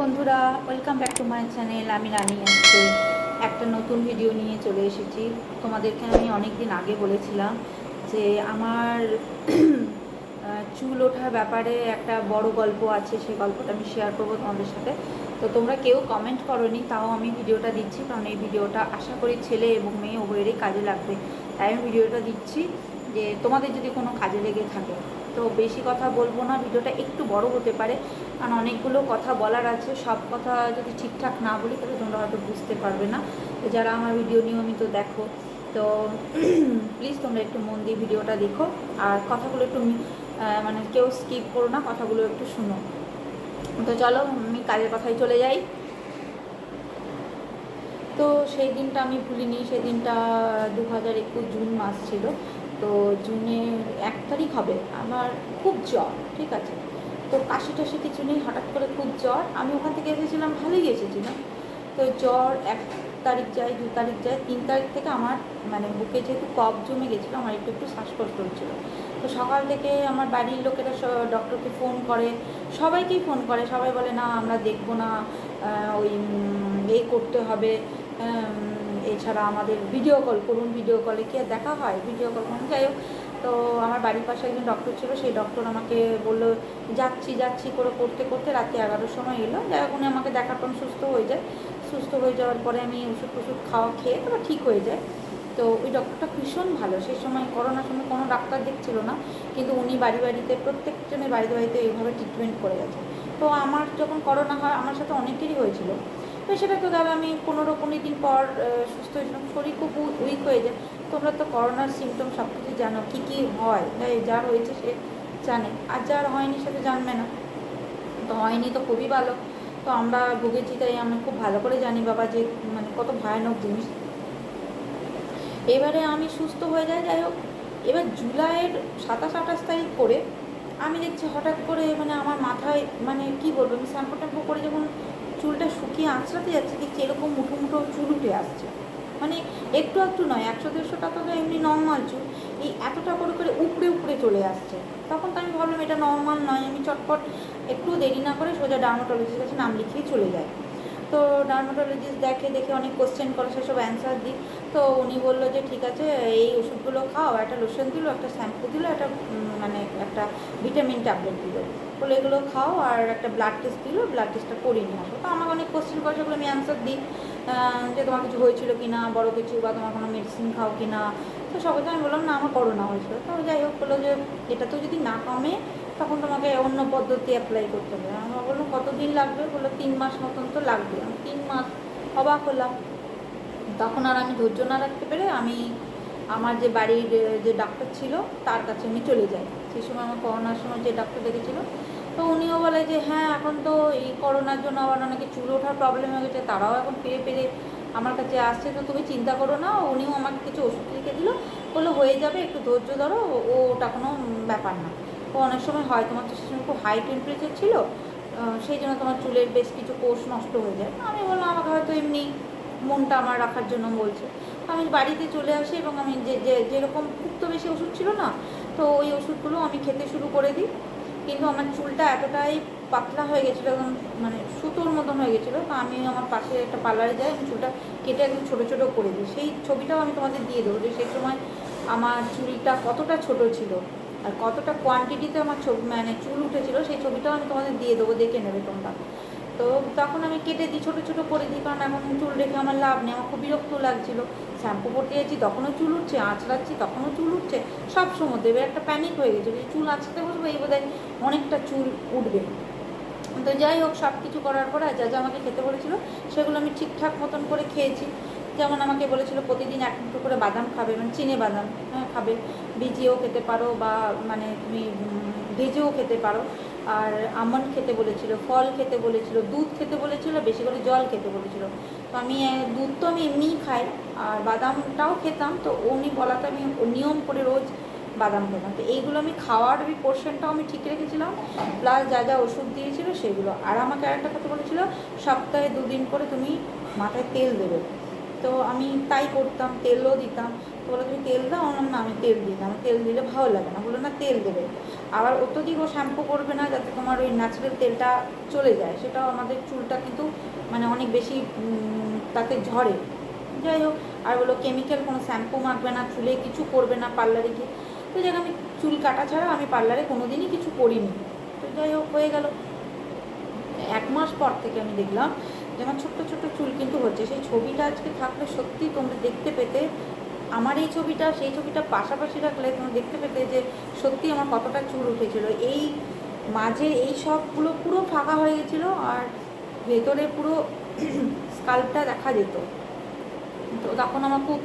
বন্ধুরা, welcome back to my channel. আমি রানী আজকে একটা নতুন ভিডিও নিয়ে চলে এসেছি। তোমাদেরকে আমি অনেক দিন আগে বলেছিলাম যে আমার চুল ওঠার ব্যাপারে একটা বড় গল্প আছে, সেই গল্পটা আমি শেয়ার করবো তোমাদের সাথে। তো তোমরা কেউ কমেন্ট করোনি, তাও আমি ভিডিওটা দিচ্ছি, কারণ এই ভিডিওটা আশা করি ছেলে এবং মেয়ে উভয়েরই কাজে লাগবে। তাই আমি ভিডিওটা দিচ্ছি যে তোমাদের যদি কোনো কাজে লেগে থাকে। তো বেশি কথা বলবো না, ভিডিওটা একটু বড় হতে পারে, কারণ অনেকগুলো কথা বলার আছে। সব কথা যদি ঠিকঠাক না বলি তাহলে তোমরা হয়তো বুঝতে পারবে না। তো যারা আমার ভিডিও নিয়মিত দেখো, তো প্লিজ তোমরা একটু মন দিয়ে ভিডিওটা দেখো, আর কথাগুলো একটু মানে কেউ স্কিপ করো না, কথাগুলো একটু শুনো। তো চলো আমি কাজের কথায় চলে যাই। তো সেই দিনটা আমি ভুলিনি। সেই দিনটা 2021 জুন মাস ছিল। তো জুনের 1 তারিখ হবে। আমার খুব জ্বর, ঠিক আছে। তো কাশি টাশি কিছু নেই, হঠাৎ করে খুব জ্বর। আমি ওখান থেকে এসেছিলাম, ভালোই এসেছিলাম। তো জ্বর 1 তারিখ যায়, 2 তারিখ যায়, 3 তারিখ থেকে আমার মানে বুকে যেহেতু কফ জমে গেছিলো, আমার একটু একটু শ্বাসকষ্ট হচ্ছিলো। তো সকাল থেকে আমার বাড়ির লোকেরা ডক্টরকে ফোন করে, সবাইকেই ফোন করে। সবাই বলে না আমরা দেখবো না, ওই এই করতে হবে, এছাড়া আমাদের ভিডিও কল করুন। ভিডিও কলে কি আর দেখা হয়, ভিডিও কল করুন। যাই হোক, তো আমার বাড়ির পাশে একজন ডক্টর ছিল, সেই ডক্টর আমাকে বললো যাচ্ছি যাচ্ছি করে করতে করতে রাতে 11টার সময় এলো। যাই হোক, উনি আমাকে দেখার পর সুস্থ হয়ে যায়। সুস্থ হয়ে যাওয়ার পরে আমি ওষুধ টষুধ খেয়ে তারপর ঠিক হয়ে যায়। তো ওই ডক্টরটা ভীষণ ভালো। সেই সময় করোনার সময় কোনো ডাক্তার দেখছিল না, কিন্তু উনি বাড়ি বাড়িতে প্রত্যেকজনের বাড়িতে বাড়িতে এইভাবে ট্রিটমেন্ট করে গেছে। তো আমার যখন করোনা হয়, আমার সাথে অনেকেরই হয়েছিল। তো সেটা তো গেল, আমি 15-20 দিন পর সুস্থ হয়েছিলাম। শরীর খুব উইক হয়ে যায়। তোমরা তো করোনার সিমটম সব কিছু জানো, কী কী হয়। যার হয়েছে সে জানে, আর যার হয়নি সে তো জানবে না। তো হয়নি তো খুবই ভালো। তো আমরা ভুগেছি, তাই আমি খুব ভালো করে জানি বাবা যে মানে কত ভয়ানক জিনিস। এবারে আমি সুস্থ হয়ে যাই। যাই হোক, এবার জুলাইয়ের 27-28 তারিখ করে আমি দেখছি হঠাৎ করে মানে আমার মাথায় মানে কি বলবো, আমি শ্যাম্পু ট্যাম্পু করে যখন চুলটা শুকিয়ে আঁচড়াতে যাচ্ছে, দেখছি এরকম মুঠো মুঠো চুল উঠে আসছে। মানে একটু একটু নয়, 100-150 টাকা তো এমনি নর্মাল চুল, এই এতটা করে করে উপড়ে উপড়ে চলে আসছে। তখন তো আমি ভাবলাম এটা নর্মাল নয়। আমি চটপট একটু দেরি না করে সোজা ডার্মাটোলজিস্টের কাছে নাম লিখিয়ে চলে যাই। তো ডার্মাটোলজিস্ট দেখে অনেক কোশ্চেন করে, সেসব অ্যান্সার দিই। তো উনি বললো যে ঠিক আছে, এই ওষুধগুলো খাও, একটা লোশন দিল, একটা শ্যাম্পু দিল, একটা মানে একটা ভিটামিন ট্যাবলেট দিল, বলে এগুলো খাও, আর একটা ব্লাড টেস্ট দিল, ব্লাড টেস্টটা করিয়ে নিয়ে আসো। তো আমাকে অনেক কোশ্চেন করে, সেগুলো আমি অ্যান্সার দিই যে তোমার কিছু হয়েছিল কি না, বড়ো কিছু, বা তোমার কোনো মেডিসিন খাও কি না। তো সবাই আমি বললাম না, আমার করোনা হয়েছিল। তো যাই হোক, বললো যে এটা তো যদি না কমে তখন তোমাকে অন্য পদ্ধতি অ্যাপ্লাই করতে হবে। আমরা বললাম কতদিন লাগবে, বললো 3 মাস মতন তো লাগবে। আমি 3 মাস অবাক হলাম। তখন আর আমি ধৈর্য না রাখতে পেরে আমি আমার যে বাড়ির যে ডাক্তার ছিল তার কাছে আমি চলে যাই। সেই সময় আমার করোনার সময় যে ডাক্তার দেখেছিল, তো উনিও বলে যে হ্যাঁ, এখন তো এই করোনার জন্য আবার অনেকে চুল ওঠার প্রবলেম হয়ে গেছে, তারাও এখন পেরে পেরে আমার কাছে আসছে। তো তুমি চিন্তা করো না। উনিও আমাকে কিছু ওষুধ লিখে দিল, বললো হয়ে যাবে, একটু ধৈর্য ধরো, ওটা কোনো ব্যাপার না। তো অনেক সময় হয়, তোমার তো সেই সময় খুব হাই টেম্পারেচার ছিল, সেই জন্য তোমার চুলের বেশ কিছু কোষ নষ্ট হয়ে যায়। আমি বললাম আমাকে হয়তো এমনি মনটা আমার রাখার জন্য বলছে। আমি বাড়িতে চলে আসি এবং আমি যেরকম খুব তো বেশি ওষুধ ছিল না, তো ওই ওষুধগুলো আমি খেতে শুরু করে দিই। কিন্তু আমার চুলটা এতটাই পাতলা হয়ে গেছিলো, একদম মানে সুতোর মতন হয়ে গেছিলো। তো আমি আমার পাশে একটা পার্লারে যাই, আমি চুলটা কেটে একদম ছোটো ছোটো করে দিই। সেই ছবিটাও আমি তোমাদের দিয়ে দেবো যে সেই সময় আমার চুলটা কতটা ছোট ছিল আর কতটা কোয়ান্টিটিতে আমার মানে চুল উঠেছিল, সেই ছবিটাও আমি তোমাদের দিয়ে দেবো, দেখে নেবে তোমরা। তো তখন আমি কেটে দিই, ছোটো ছোটো করে দিই, কারণ এখন চুল রেখে আমার লাভ নেই। আমার খুব বিরক্ত লাগছিলো। শ্যাম্পু করতে যাচ্ছি তখনও চুল উঠছে, আঁচড়াচ্ছি তখনও চুল উঠছে, সব সময় দেবে। একটা প্যানিক হয়ে গেছে যে চুল আঁচড়াতে বসবো, এই বোধহয় অনেকটা চুল উঠবে। তো যাই হোক, সব কিছু করার পরে যা যা আমাকে খেতে বলেছিলো সেগুলো আমি ঠিকঠাক মতন করে খেয়েছি। যেমন আমাকে বলেছিল প্রতিদিন 1 মুঠো করে বাদাম খাবে, মানে চিনে বাদাম খাবে, ভিজিয়েও খেতে পারো বা মানে তুমি ভেজেও খেতে পারো। আর আমন্ড খেতে বলেছিল, ফল খেতে বলেছিল, দুধ খেতে বলেছিল, বেশি করে জল খেতে বলেছিল। তো আমি দুধ তো আমি এমনিই খাই, আর বাদামটাও খেতাম। তো উনি বলাতে আমি নিয়ম করে রোজ বাদাম খেতাম। তো এইগুলো আমি খাওয়ার ওই পোর্শনটাও আমি ঠিক রেখেছিলাম, প্লাস যা যা ওষুধ দিয়েছিল সেগুলো। আর আমাকে আরেকটা কথা বলেছিল, সপ্তাহে 2 দিন করে তুমি মাথায় তেল দেবে। তো আমি তাই করতাম, তেলও দিতাম। তো বলো তুমি তেল দাও, আমার না আমি তেল দিই না, আমার তেল দিলে ভালো লাগে না। বললো না তেল দেবে, আবার অত্যধিক ও শ্যাম্পু করবে না যাতে তোমার ওই ন্যাচারাল তেলটা চলে যায়, সেটাও আমাদের চুলটা কিন্তু মানে অনেক বেশি তাতে ঝরে। যাই হোক, আর বলো কেমিক্যাল কোনো শ্যাম্পু মাখবে না, চুলে কিছু করবে না পার্লারে গিয়ে। তো যাই আমি চুল কাটা ছাড়া আমি পার্লারে কোনো দিনই কিছু করিনি। তো যাই হোক হয়ে গেল। 1 মাস পর থেকে আমি দেখলাম যে আমার ছোট্ট ছোট্ট চুল কিন্তু হচ্ছে। সেই ছবিটা আজকে থাকলে সত্যি তোমরা দেখতে পেতে, আমার এই ছবিটা সেই ছবিটা পাশাপাশি রাখলে তোমরা দেখতে পেতে যে সত্যি আমার কতটা চুল উঠেছিল। এই মাঝে এই সবগুলো পুরো ফাঁকা হয়ে গেছিলো, আর ভেতরে পুরো স্কাল্পটা দেখা যেত। তো তখন আমার খুব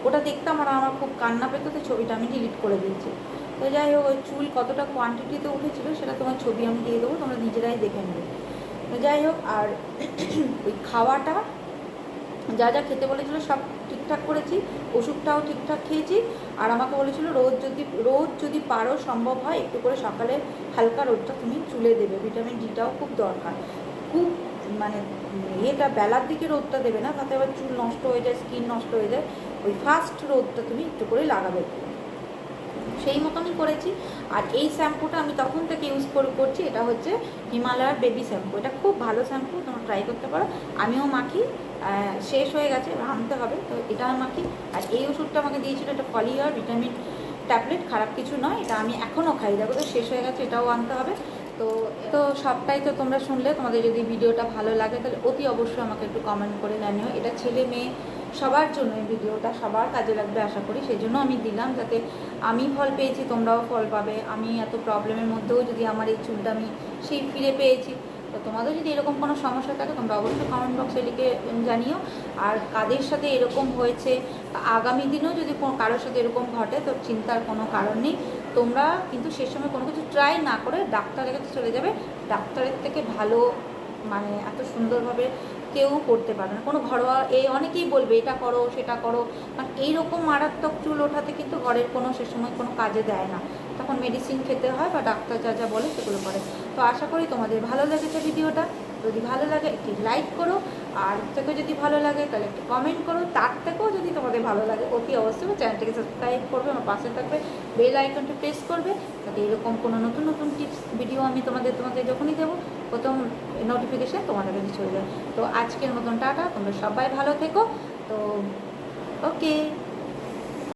ওটা দেখতাম আর আমার খুব কান্না পেতো, তো ছবিটা আমি ডিলিট করে দিয়েছি। তো যাই হোক, ওই চুল কতটা কোয়ান্টিটিতে উঠেছিল সেটা তোমার ছবি আমি দিয়ে দেবো, তোমরা নিজেরাই দেখে নেবে। তো যাই হোক, আর ওই খাওয়াটা যা যা খেতে বলেছিল সব ঠিকঠাক করেছি, ওষুধটাও ঠিকঠাক খেয়েছি। আর আমাকে বলেছিল রোজ যদি পারো সম্ভব হয় একটু করে সকালে হালকা রোদটা তুমি চুলে দেবে, ভিটামিন ডিটাও খুব দরকার। খুব মানে এটা বেলার দিকে রোদটা দেবে না, তাতে আবার চুল নষ্ট হয়ে যায়, স্কিন নষ্ট হয়ে যায়। ওই ফার্স্ট রোদটা তুমি একটু করে লাগাবে, সেই মতনই করেছি। আর এই শ্যাম্পুটা আমি তখন থেকে ইউজ করছি, এটা হচ্ছে হিমালয়ার বেবি শ্যাম্পু। এটা খুব ভালো শ্যাম্পু, তোমরা ট্রাই করতে পারো। আমিও মাখি, শেষ হয়ে গেছে, আনতে হবে, তো এটা মাখি। আর এই ওষুধটা আমাকে দিয়েছিল, এটা পলিয়ার ভিটামিন ট্যাবলেট, খারাপ কিছু নয়, এটা আমি এখনও খাই। দেখো তো শেষ হয়ে গেছে, এটাও আনতে হবে। তো তো সবটাই তো তোমরা শুনলে। তোমাদের যদি ভিডিওটা ভালো লাগে তাহলে অতি অবশ্যই আমাকে একটু কমেন্ট করে জানিও। এটা ছেলে মেয়ে সবার জন্য এই ভিডিওটা সবার কাজে লাগবে আশা করি, সেই জন্য আমি দিলাম, যাতে আমি ফল পেয়েছি তোমরাও ফল পাবে। আমি এত প্রবলেমের মধ্যেও যদি আমার এই চুলটা আমি সেই ফিরে পেয়েছি, তো তোমাদের যদি এরকম কোনো সমস্যা থাকে তোমরা অবশ্যই কমেন্ট বক্সে লিখে জানিও। আর কাদের সাথে এরকম হয়েছে, আগামী দিনেও যদি কারোর সাথে এরকম ঘটে তো চিন্তার কোনো কারণ নেই। তোমরা কিন্তু সে সময় কোনো কিছু ট্রাই না করে ডাক্তারের কাছে চলে যাবে। ডাক্তারের থেকে ভালো মানে এত সুন্দরভাবে কেউ করতে পারে না। কোনো ঘরোয়া অনেকেই বলবে এটা করো সেটা করো, কারণ এইরকম মারাত্মক চুল ওঠাতে কিন্তু ঘরের কোনো সে সময় কোনো কাজে দেয় না, তখন মেডিসিন খেতে হয় বা ডাক্তার যা যা বলে সেগুলো করে। তো আশা করি তোমাদের ভালো লেগেছে ভিডিওটা। যদি ভালো লাগে একটি লাইক করো, আর থেকে যদি ভালো লাগে তাহলে একটু কমেন্ট করো। তার থেকেও যদি তোমাদের ভালো লাগে অতি অবশ্যই চ্যানেলটাকে সাবস্ক্রাইব করবে, আমার পাশে থাকবে, বেল আইকনটা প্রেস করবে, যাতে এরকম কোনো নতুন নতুন টিপস ভিডিও আমি তোমাদের যখনই দেবো প্রথম নোটিফিকেশান তোমাদের কাছে চলে যায়। তো আজকের মতন টাটা, তোমরা সবাই ভালো থেকো। তো ওকে।